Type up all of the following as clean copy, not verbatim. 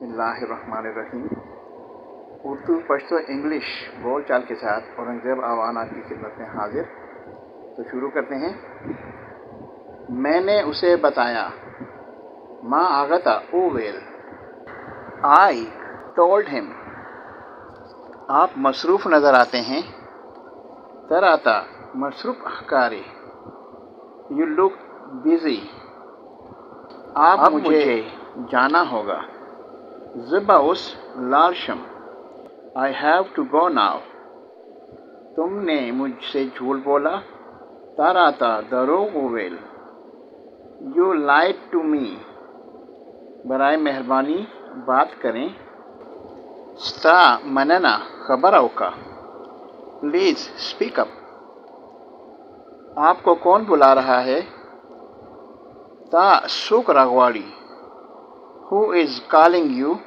बिस्मिल्लाहिर्रहमानिर्रहीम। उर्दू पश्तो इंग्लिश बोल चाल के साथ औरंगज़ेब आवान आपकी खिदमत में हाजिर। तो शुरू करते हैं। मैंने उसे बताया, माँ आगता ओ वेल, आई टोल्ड हिम। आप मसरूफ़ नज़र आते हैं। तराता मसरूफ़ अहकारी, यू लुक बिज़ी। आप मुझे जाना होगा। ज़बाउस लार्शम, I have to go now. तुमने मुझसे झूठ बोला। ताराता दरोगो वेल, यू लाइड टू मी। बराए मेहरबानी बात करें। स्ता मनना खबर औका, प्लीज़ स्पीक अप। आपको कौन बुला रहा है? ता सुक रगवाड़ी, हु इज़ कॉलिंग यू।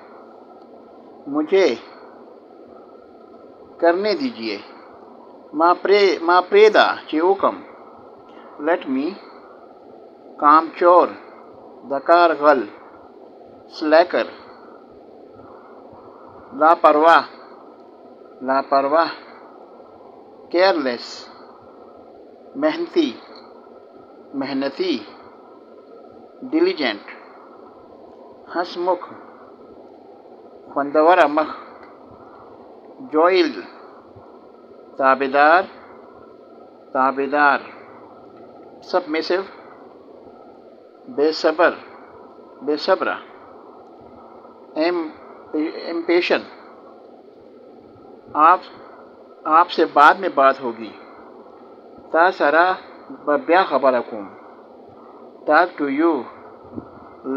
मुझे करने दीजिए। माँ प्रेदा चिओकम, लेट मी। कामचोर दकार गल, स्लैकर। लापरवाह केयरलेस। मेहनती डिलीजेंट। हंसमुख फंदवर मख, जोइल ताबेदार। सबमिसिव बेसब्रा। इम्पेशेंट, आपसे बाद में बात होगी। तासरा बब्या खबरकुम, टॉक टू यू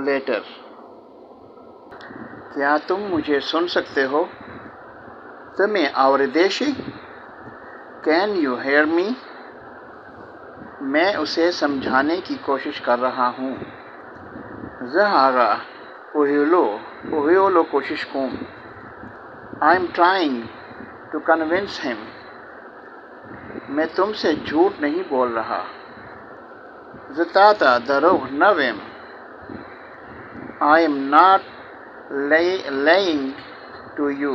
लेटर। क्या तुम मुझे सुन सकते हो? तुम्हें आवरदेशी, कैन यू हेयर मी। मैं उसे समझाने की कोशिश कर रहा हूँ। ज़हागा ओहियोलो कोशिश कुम, I am trying to convince him. मैं तुमसे झूठ नहीं बोल रहा। ज़ताता दरोग नवेम, I am not lying to you.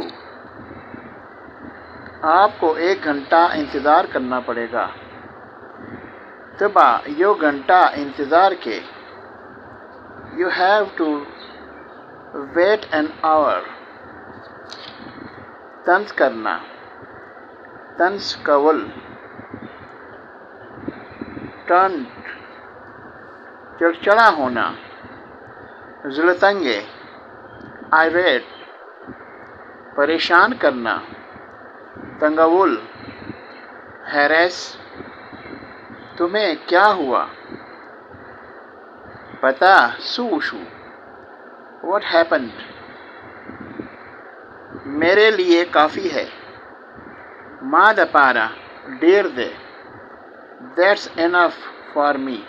आपको 1 घंटा इंतज़ार करना पड़ेगा। तबा यो घंटा इंतज़ार के, you have to wait an hour. तंज करना, तंज कवल। टर्न चिड़चिड़ा होना। ज़ुलतंगे आयरेट, परेशान करना। तंगवुल हैरेस, तुम्हें क्या हुआ? पता सूशु, व्हाट हैपेंड। मेरे लिए काफ़ी है। माँ दपारा डेर दे, दैट्स एनफ फॉर मी।